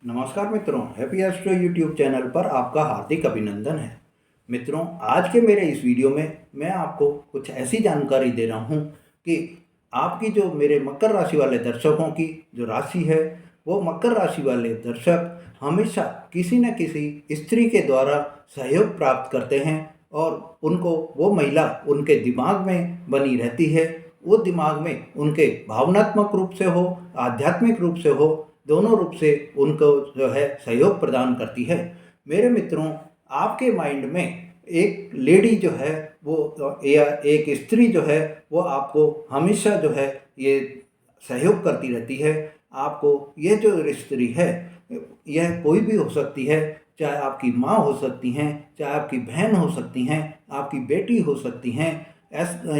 नमस्कार मित्रों, happy astro YouTube channel पर आपका हार्दिक अभिनंदन है। मित्रों, आज के मेरे इस वीडियो में मैं आपको कुछ ऐसी जानकारी दे रहा हूं कि आपकी जो मेरे मकर राशि वाले दर्शकों की जो राशि है, वो मकर राशि वाले दर्शक हमेशा किसी न किसी स्त्री के द्वारा सहयोग प्राप्त करते हैं और उनको वो महिला उनके दिमाग में बनी रहती है। वो दिमाग में उनके भावनात्मक रूप से हो, आध्यात्मिक रूप से हो, दोनों रूप से उनको जो है सहयोग प्रदान करती है। मेरे मित्रों, आपके माइंड में एक लेडी जो है वो या एक स्त्री जो है वो आपको हमेशा जो है ये सहयोग करती रहती है। आपको ये जो स्त्री है, यह कोई भी हो सकती है, चाहे आपकी माँ हो सकती हैं, चाहे आपकी बहन हो सकती हैं, आपकी बेटी हो सकती हैं,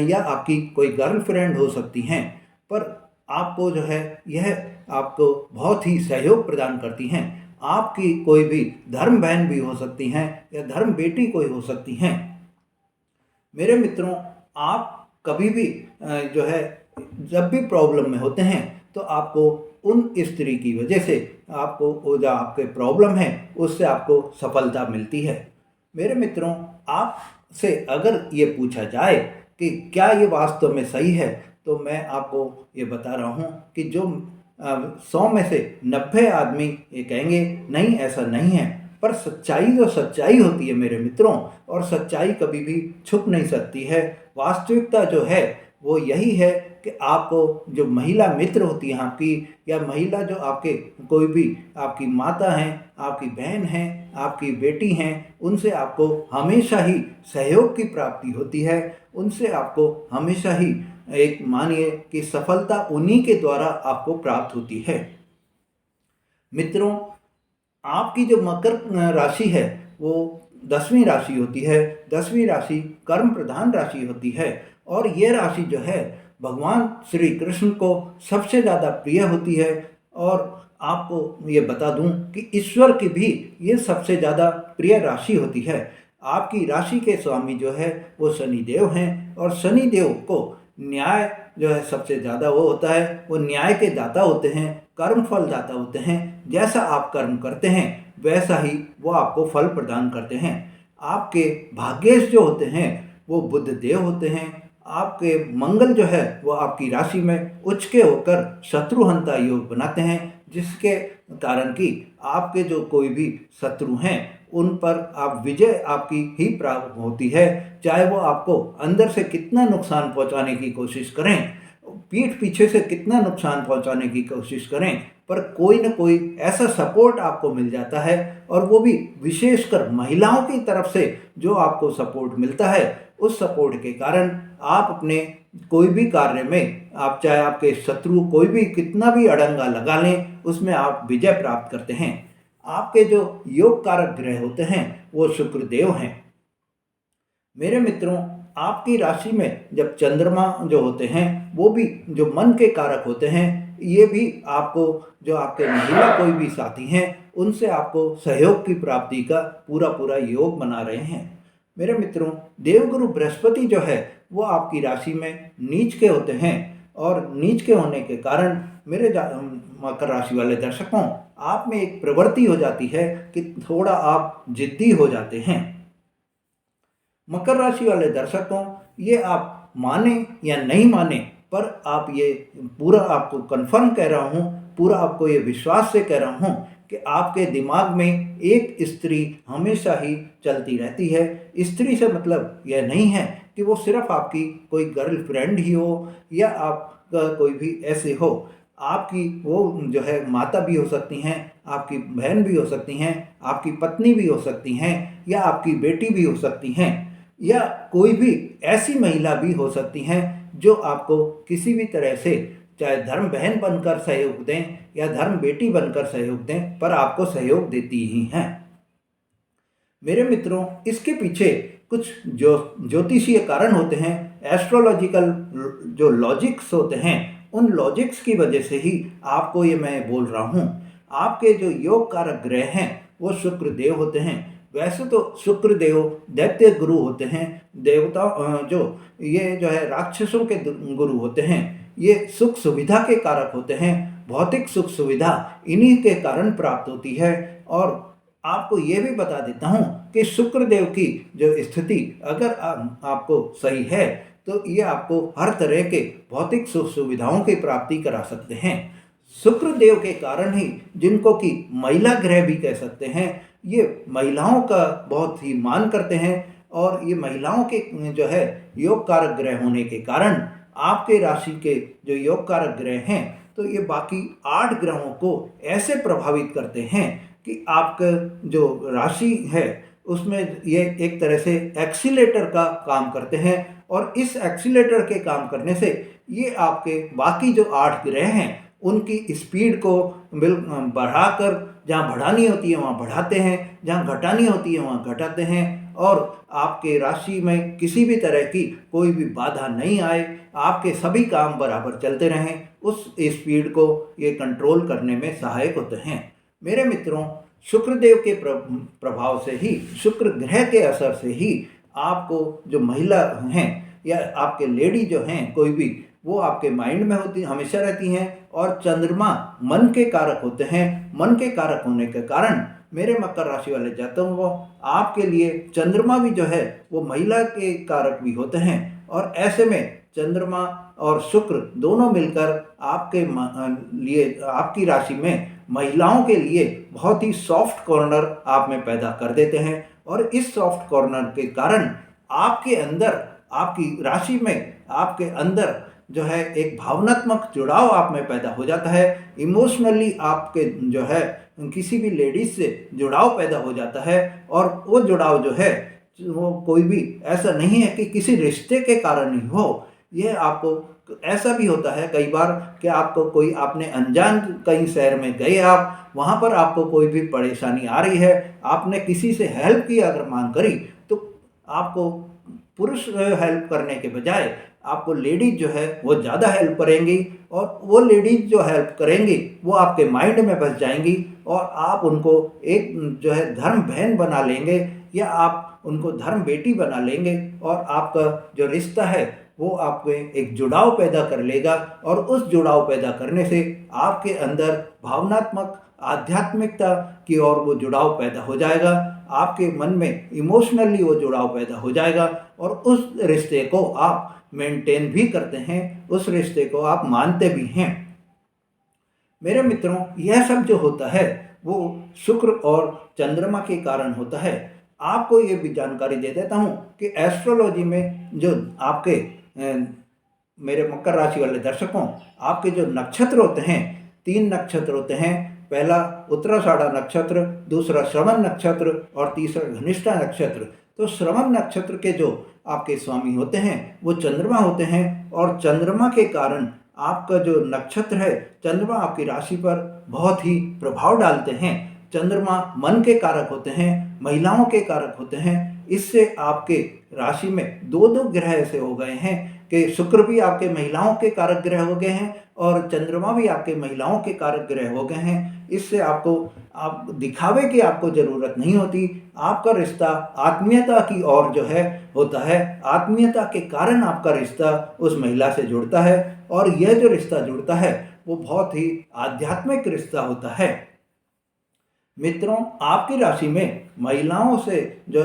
या आपकी कोई गर्लफ्रेंड हो सकती हैं। पर आपको जो है यह आपको बहुत ही सहयोग प्रदान करती हैं। आपकी कोई भी धर्म बहन भी हो सकती हैं या धर्म बेटी कोई हो सकती हैं। मेरे मित्रों, आप कभी भी जो है जब भी प्रॉब्लम में होते हैं तो आपको उन स्त्री की वजह से आपको वो जो आपके प्रॉब्लम है उससे आपको सफलता मिलती है। मेरे मित्रों, आपसे अगर ये पूछा जाए कि क्या ये वास्तव में सही है, तो मैं आपको ये बता रहा हूँ कि जो 100 में से 90 आदमी ये कहेंगे नहीं, ऐसा नहीं है। पर सच्चाई जो सच्चाई होती है मेरे मित्रों, और सच्चाई कभी भी छुप नहीं सकती है। वास्तविकता जो है वो यही है कि आपको जो महिला मित्र होती है आपकी, या महिला जो आपके कोई भी आपकी माता हैं, आपकी बहन हैं, आपकी बेटी हैं, उनसे आपको हमेशा ही सहयोग की प्राप्ति होती है। उनसे आपको हमेशा ही एक मानिए कि सफलता उन्हीं के द्वारा आपको प्राप्त होती है। मित्रों, आपकी जो मकर राशि है वो 10वीं राशि होती है। 10वीं राशि कर्म प्रधान राशि होती है और ये राशि जो है भगवान श्री कृष्ण को सबसे ज़्यादा प्रिय होती है। और आपको ये बता दूं कि ईश्वर की भी ये सबसे ज़्यादा प्रिय राशि होती है। आपकी राशि के स्वामी जो है वो शनिदेव हैं और शनिदेव को न्याय जो है सबसे ज़्यादा वो होता है, वो न्याय के दाता होते हैं, कर्म फल दाता होते हैं। जैसा आप कर्म करते हैं वैसा ही वो आपको फल प्रदान करते हैं। आपके भाग्येश जो होते हैं वो बुध देव होते हैं। आपके मंगल जो है वो आपकी राशि में उच्च के होकर शत्रुहंता योग बनाते हैं, जिसके कारण कि आपके जो कोई भी शत्रु हैं उन पर आप विजय आपकी ही प्राप्त होती है। चाहे वो आपको अंदर से कितना नुकसान पहुंचाने की कोशिश करें, पीठ पीछे से कितना नुकसान पहुंचाने की कोशिश करें, पर कोई न कोई ऐसा सपोर्ट आपको मिल जाता है। और वो भी विशेषकर महिलाओं की तरफ से जो आपको सपोर्ट मिलता है, उस सपोर्ट के कारण आप अपने कोई भी कार्य में, आप चाहे आपके शत्रु कोई भी कितना भी अड़ंगा लगा लें, उसमें आप विजय प्राप्त करते हैं। आपके जो योग कारक ग्रह होते हैं वो शुक्रदेव हैं। मेरे मित्रों, आपकी राशि में जब चंद्रमा जो होते हैं वो भी जो मन के कारक होते हैं, ये भी आपको जो आपके महिला कोई भी साथी हैं उनसे आपको सहयोग की प्राप्ति का पूरा पूरा योग बना रहे हैं। मेरे मित्रों, देवगुरु बृहस्पति जो है वो आपकी राशि में नीच के होते हैं और नीच के होने के कारण मेरे मकर राशि वाले दर्शकों, आप में एक प्रवृत्ति हो जाती है कि थोड़ा आप जिद्दी हो जाते हैं। मकर राशि वाले दर्शकों, ये आप माने या नहीं माने, पर आप ये पूरा आपको कंफर्म कह रहा हूँ, पूरा आपको ये विश्वास से कह रहा हूँ कि आपके दिमाग में एक स्त्री हमेशा ही चलती रहती है। स्त्री से मतलब यह नहीं है कि वो सिर्फ आपकी कोई गर्लफ्रेंड ही हो या आपका कोई भी ऐसे हो। आपकी वो जो है माता भी हो सकती हैं, आपकी बहन भी हो सकती हैं, आपकी पत्नी भी हो सकती हैं, या आपकी बेटी भी हो सकती हैं, या कोई भी ऐसी महिला भी हो सकती हैं जो आपको किसी भी तरह से, चाहे धर्म बहन बनकर सहयोग दें या धर्म बेटी बनकर सहयोग दें, पर आपको सहयोग देती ही हैं। मेरे मित्रों, इसके पीछे कुछ जो ज्योतिषीय कारण होते हैं, एस्ट्रोलॉजिकल जो लॉजिक्स होते हैं, उन लॉजिक्स की वजह से ही आपको ये मैं बोल रहा हूँ। आपके जो योग कारक ग्रह हैं वो शुक्र देव होते हैं। वैसे तो शुक्र देव दैत्य गुरु होते हैं, देवता जो ये जो है राक्षसों के गुरु होते हैं। ये सुख सुविधा के कारक होते हैं भौतिक सुख सुविधा इन्हीं के कारण प्राप्त होती है। और आपको ये भी बता देता हूँ कि शुक्रदेव की जो स्थिति अगर आपको सही है तो ये आपको हर तरह के भौतिक सुख सुविधाओं की प्राप्ति करा सकते हैं। शुक्रदेव के कारण ही, जिनको कि महिला ग्रह भी कह सकते हैं, ये महिलाओं का बहुत ही मान करते हैं। और ये महिलाओं के जो है योग कारक ग्रह होने के कारण आपके राशि के जो योग कारक ग्रह हैं, तो ये बाकी 8 ग्रहों को ऐसे प्रभावित करते हैं कि आपका जो राशि है उसमें ये एक तरह से एक्सीलेटर का काम करते हैं। और इस एक्सीलेटर के काम करने से ये आपके बाकी जो 8 ग्रह हैं उनकी स्पीड को बढ़ाकर, जहाँ बढ़ानी होती है वहाँ बढ़ाते हैं, जहाँ घटानी होती है वहाँ घटाते हैं। और आपके राशि में किसी भी तरह की कोई भी बाधा नहीं आए, आपके सभी काम बराबर चलते रहें, उस स्पीड को ये कंट्रोल करने में सहायक होते हैं। मेरे मित्रों, शुक्रदेव के प्रभाव से ही, शुक्र ग्रह के असर से ही आपको जो महिला हैं या आपके लेडी जो हैं कोई भी, वो आपके माइंड में होती हमेशा रहती हैं। और चंद्रमा मन के कारक होते हैं। मन के कारक होने के कारण मेरे मकर राशि वाले जातकों को आपके लिए चंद्रमा भी जो है वो महिला के कारक भी होते हैं। और ऐसे में चंद्रमा और शुक्र दोनों मिलकर आपके लिए, आपकी राशि में महिलाओं के लिए बहुत ही सॉफ्ट कॉर्नर आप में पैदा कर देते हैं। और इस सॉफ्ट कॉर्नर के कारण आपके अंदर, आपकी राशि में, आपके अंदर जो है एक भावनात्मक जुड़ाव आप में पैदा हो जाता है। इमोशनली आपके जो है किसी भी लेडीज से जुड़ाव पैदा हो जाता है। और वो जुड़ाव जो है वो कोई भी ऐसा नहीं है कि किसी रिश्ते के कारण ही हो। ये आपको ऐसा भी होता है कई बार कि आपको कोई, आपने अनजान कहीं शहर में गए, आप वहाँ पर आपको कोई भी परेशानी आ रही है, आपने किसी से हेल्प की अगर मांग करी तो आपको पुरुष हेल्प करने के बजाय आपको लेडीज जो है वो ज़्यादा हेल्प करेंगी। और वो लेडीज जो हेल्प करेंगी वो आपके माइंड में बस जाएंगी और आप उनको एक जो है धर्म बहन बना लेंगे या आप उनको धर्म बेटी बना लेंगे। और आपका जो रिश्ता है वो आपको एक जुड़ाव पैदा कर लेगा। और उस जुड़ाव पैदा करने से आपके अंदर भावनात्मक, आध्यात्मिकता की ओर वो जुड़ाव पैदा हो जाएगा। आपके मन में इमोशनली वो जुड़ाव पैदा हो जाएगा और उस रिश्ते को आप मेंटेन भी करते हैं, उस रिश्ते को आप मानते भी हैं। मेरे मित्रों, यह सब जो होता है वो शुक्र और चंद्रमा के कारण होता है। आपको ये भी जानकारी दे देता हूँ कि एस्ट्रोलॉजी में जो आपके मेरे मकर राशि वाले दर्शकों, आपके जो नक्षत्र होते हैं, 3 नक्षत्र होते हैं। पहला उत्तराषाढ़ा नक्षत्र, दूसरा श्रवण नक्षत्र और तीसरा धनिष्ठा नक्षत्र। तो श्रवण नक्षत्र के जो आपके स्वामी होते हैं वो चंद्रमा होते हैं। और चंद्रमा के कारण आपका जो नक्षत्र है, चंद्रमा आपकी राशि पर बहुत ही प्रभाव डालते हैं। चंद्रमा मन के कारक होते हैं, महिलाओं के कारक होते हैं। इससे आपके राशि में 2 ग्रह ऐसे हो गए हैं कि शुक्र भी आपके महिलाओं के कारक ग्रह हो गए हैं और चंद्रमा भी आपके महिलाओं के कारक ग्रह हो गए हैं। इससे आपको, आप दिखावे की आपको ज़रूरत नहीं होती। आपका रिश्ता आत्मीयता की ओर जो है होता है। आत्मीयता के कारण आपका रिश्ता उस महिला से जुड़ता है और यह जो रिश्ता जुड़ता है वो बहुत ही आध्यात्मिक रिश्ता होता है। मित्रों, आपकी राशि में महिलाओं से जो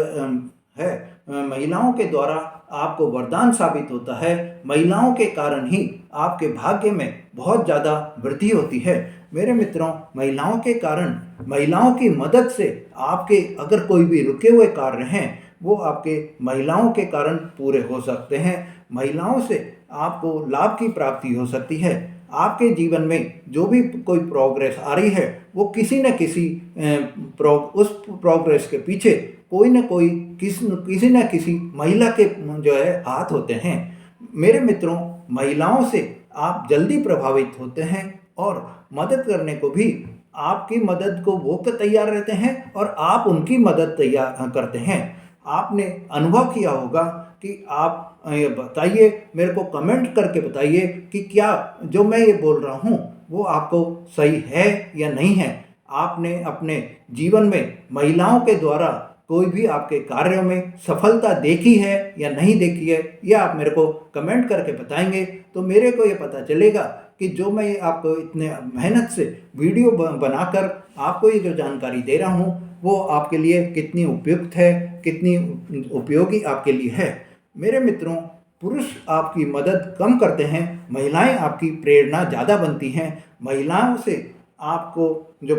है, महिलाओं के द्वारा आपको वरदान साबित होता है। महिलाओं के कारण ही आपके भाग्य में बहुत ज़्यादा वृद्धि होती है। मेरे मित्रों, महिलाओं के कारण, महिलाओं की मदद से आपके अगर कोई भी रुके हुए कार्य हैं वो आपके महिलाओं के कारण पूरे हो सकते हैं। महिलाओं से आपको लाभ की प्राप्ति हो सकती है। आपके जीवन में जो भी कोई प्रोग्रेस आ रही है वो किसी न किसी उस प्रोग्रेस के पीछे कोई न कोई, किसी न किसी महिला के जो है हाथ होते हैं। मेरे मित्रों, महिलाओं से आप जल्दी प्रभावित होते हैं और मदद करने को भी, आपकी मदद को वो तैयार रहते हैं और आप उनकी मदद तैयार करते हैं। आपने अनुभव किया होगा कि आप ये बताइए, मेरे को कमेंट करके बताइए कि क्या जो मैं ये बोल रहा हूँ वो आपको सही है या नहीं है। आपने अपने जीवन में महिलाओं के द्वारा कोई भी आपके कार्यों में सफलता देखी है या नहीं देखी है, यह आप मेरे को कमेंट करके बताएंगे तो मेरे को ये पता चलेगा कि जो मैं आपको इतने मेहनत से वीडियो बनाकर आपको ये जो जानकारी दे रहा हूँ वो आपके लिए कितनी उपयुक्त है, कितनी उपयोगी आपके लिए है। मेरे मित्रों, पुरुष आपकी मदद कम करते हैं, महिलाएं आपकी प्रेरणा ज़्यादा बनती हैं। महिलाओं से आपको जो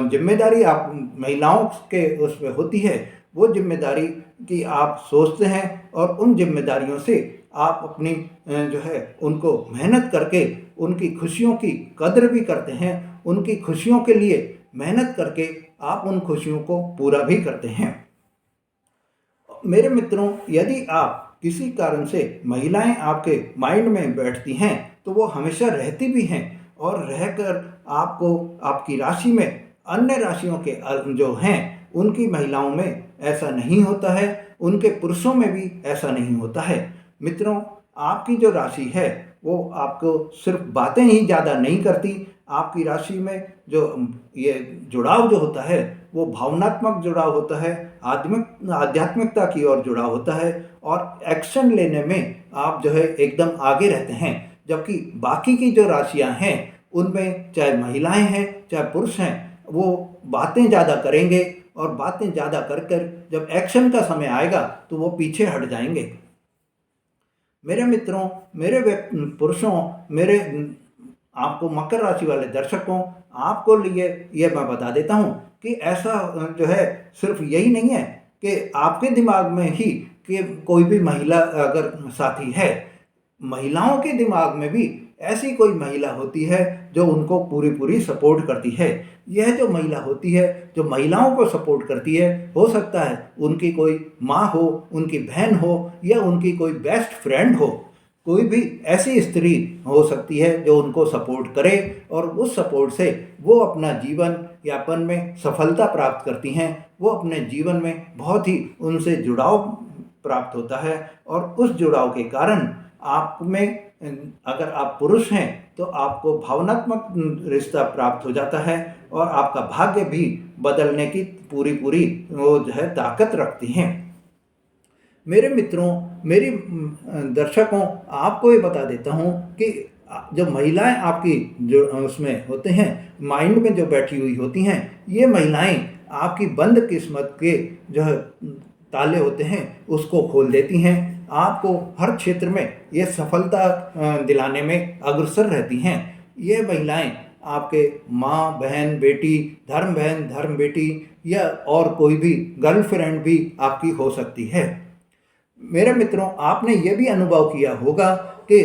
जिम्मेदारी आप महिलाओं के उसमें होती है, वो जिम्मेदारी की आप सोचते हैं और उन जिम्मेदारियों से आप अपनी जो है उनको मेहनत करके उनकी खुशियों की कद्र भी करते हैं। उनकी खुशियों के लिए मेहनत करके आप उन खुशियों को पूरा भी करते हैं। मेरे मित्रों, यदि आप किसी कारण से महिलाएं आपके माइंड में बैठती हैं तो वो हमेशा रहती भी हैं और रहकर आपको आपकी राशि में अन्य राशियों के जो हैं उनकी महिलाओं में ऐसा नहीं होता है, उनके पुरुषों में भी ऐसा नहीं होता है। मित्रों, आपकी जो राशि है वो आपको सिर्फ बातें ही ज़्यादा नहीं करती, आपकी राशि में जो ये जुड़ाव जो होता है वो भावनात्मक जुड़ाव होता है, आध्यात्मिकता की ओर जुड़ाव होता है और एक्शन लेने में आप जो है एकदम आगे रहते हैं। जबकि बाकी की जो राशियां हैं उनमें चाहे महिलाएं हैं चाहे पुरुष हैं, वो बातें ज़्यादा करेंगे और बातें ज़्यादा कर कर जब एक्शन का समय आएगा तो वो पीछे हट जाएंगे। मेरे मित्रों, मेरे पुरुषों, मेरे आपको मकर राशि वाले दर्शकों, आपको लिए ये मैं बता देता हूँ कि ऐसा जो है सिर्फ यही नहीं है कि आपके दिमाग में ही कि कोई भी महिला अगर साथी है, महिलाओं के दिमाग में भी ऐसी कोई महिला होती है जो उनको पूरी पूरी सपोर्ट करती है। यह जो महिला होती है जो महिलाओं को सपोर्ट करती है, हो सकता है उनकी कोई माँ हो, उनकी बहन हो या उनकी कोई बेस्ट फ्रेंड हो, कोई भी ऐसी स्त्री हो सकती है जो उनको सपोर्ट करे और उस सपोर्ट से वो अपना जीवन यापन में सफलता प्राप्त करती हैं। वो अपने जीवन में बहुत ही उनसे जुड़ाव प्राप्त होता है और उस जुड़ाव के कारण आप में, अगर आप पुरुष हैं तो आपको भावनात्मक रिश्ता प्राप्त हो जाता है और आपका भाग्य भी बदलने की पूरी पूरी वो जो है ताकत रखती हैं। मेरे मित्रों, मेरी दर्शकों, आपको ये बता देता हूँ कि जो महिलाएं आपकी जो उसमें होते हैं, माइंड में जो बैठी हुई होती हैं, ये महिलाएं आपकी बंद किस्मत के जो है ताले होते हैं उसको खोल देती हैं। आपको हर क्षेत्र में ये सफलता दिलाने में अग्रसर रहती हैं। ये महिलाएं आपके माँ, बहन, बेटी, धर्म बहन, धर्म बेटी या और कोई भी गर्लफ्रेंड भी आपकी हो सकती है। मेरे मित्रों, आपने ये भी अनुभव किया होगा कि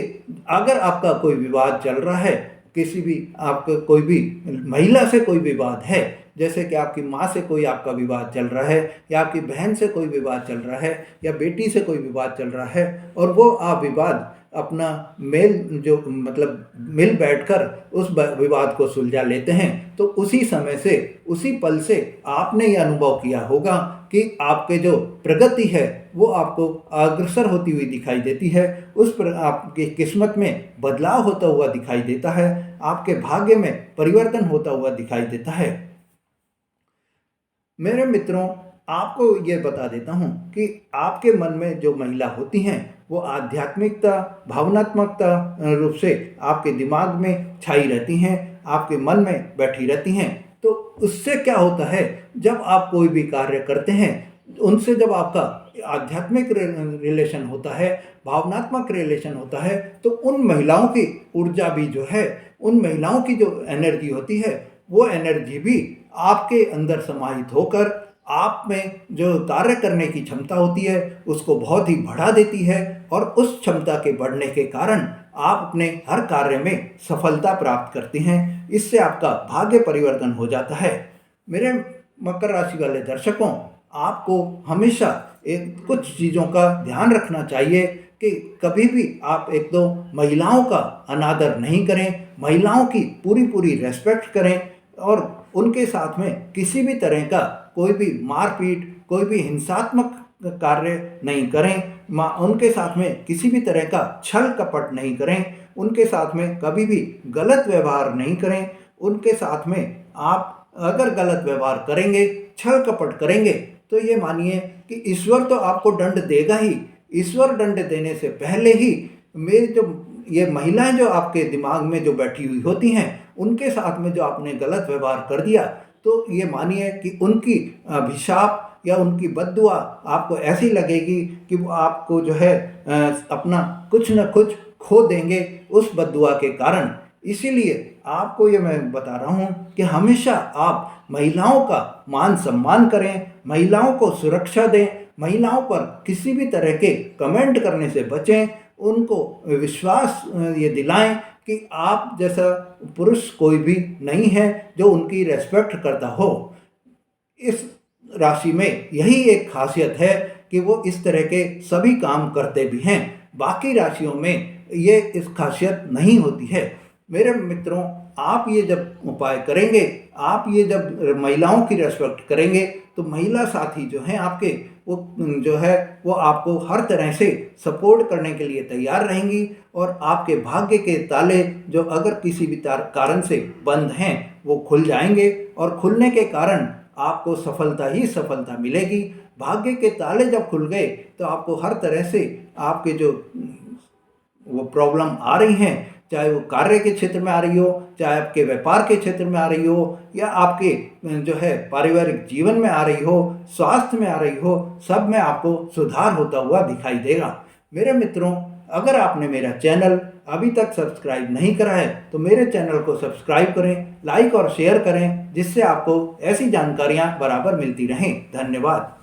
अगर आपका कोई विवाद चल रहा है, किसी भी आपका कोई भी महिला से कोई विवाद है, जैसे कि आपकी माँ से कोई आपका विवाद चल रहा है या आपकी बहन से कोई विवाद चल रहा है या बेटी से कोई विवाद चल रहा है और वो आप विवाद अपना मेल जो मतलब मिल बैठकर उस विवाद को सुलझा लेते हैं, तो उसी समय से, उसी पल से आपने ये अनुभव किया होगा कि आपके जो प्रगति है वो आपको अग्रसर होती हुई दिखाई देती है। उस पर आपकी किस्मत में बदलाव होता हुआ दिखाई देता है, आपके भाग्य में परिवर्तन होता हुआ दिखाई देता है। मेरे मित्रों, आपको ये बता देता हूँ कि आपके मन में जो महिला होती हैं वो आध्यात्मिकता, भावनात्मकता रूप से आपके दिमाग में छाई रहती हैं, आपके मन में बैठी रहती हैं। तो उससे क्या होता है, जब आप कोई भी कार्य करते हैं उनसे जब आपका आध्यात्मिक रिलेशन होता है, भावनात्मक रिलेशन होता है, तो उन महिलाओं की ऊर्जा भी जो है, उन महिलाओं की जो एनर्जी होती है वो एनर्जी भी आपके अंदर समाहित होकर आप में जो कार्य करने की क्षमता होती है उसको बहुत ही बढ़ा देती है और उस क्षमता के बढ़ने के कारण आप अपने हर कार्य में सफलता प्राप्त करते हैं। इससे आपका भाग्य परिवर्तन हो जाता है। मेरे मकर राशि वाले दर्शकों, आपको हमेशा कुछ चीज़ों का ध्यान रखना चाहिए कि कभी भी आप एक दो महिलाओं का अनादर नहीं करें, महिलाओं की पूरी पूरी रेस्पेक्ट करें और उनके साथ में किसी भी तरह का कोई भी मारपीट, कोई भी हिंसात्मक कार्य नहीं करें। उनके साथ में किसी भी तरह का छल कपट नहीं करें, उनके साथ में कभी भी गलत व्यवहार नहीं करें। उनके साथ में आप अगर गलत व्यवहार करेंगे, छल कपट करेंगे, तो ये मानिए कि ईश्वर तो आपको दंड देगा ही। ईश्वर दंड देने से पहले ही मेरी जो ये महिलाएं जो आपके दिमाग में जो बैठी हुई होती हैं, उनके साथ में जो आपने गलत व्यवहार कर दिया, तो ये मानिए कि उनकी अभिशाप या उनकी बद्दुआ आपको ऐसी लगेगी कि वो आपको जो है अपना कुछ न कुछ खो देंगे उस बद्दुआ के कारण। इसीलिए आपको ये मैं बता रहा हूँ कि हमेशा आप महिलाओं का मान सम्मान करें, महिलाओं को सुरक्षा दें, महिलाओं पर किसी भी तरह के कमेंट करने से बचें, उनको विश्वास ये दिलाएं कि आप जैसा पुरुष कोई भी नहीं है जो उनकी रेस्पेक्ट करता हो। इस राशि में यही एक खासियत है कि वो इस तरह के सभी काम करते भी हैं। बाकी राशियों में ये इस खासियत नहीं होती है। मेरे मित्रों, आप ये जब उपाय करेंगे, आप ये जब महिलाओं की रेस्पेक्ट करेंगे, तो महिला साथी जो हैं आपके, वो जो है वो आपको हर तरह से सपोर्ट करने के लिए तैयार रहेंगी और आपके भाग्य के ताले जो अगर किसी भी कारण से बंद हैं, वो खुल जाएंगे और खुलने के कारण आपको सफलता ही सफलता मिलेगी। भाग्य के ताले जब खुल गए तो आपको हर तरह से आपके जो वो प्रॉब्लम आ रही हैं, चाहे वो कार्य के क्षेत्र में आ रही हो, चाहे आपके व्यापार के क्षेत्र में आ रही हो, या आपके जो है पारिवारिक जीवन में आ रही हो, स्वास्थ्य में आ रही हो, सब में आपको सुधार होता हुआ दिखाई देगा। मेरे मित्रों, अगर आपने मेरा चैनल अभी तक सब्सक्राइब नहीं करा है तो मेरे चैनल को सब्सक्राइब करें, लाइक और शेयर करें, जिससे आपको ऐसी जानकारियां बराबर मिलती रहें। धन्यवाद।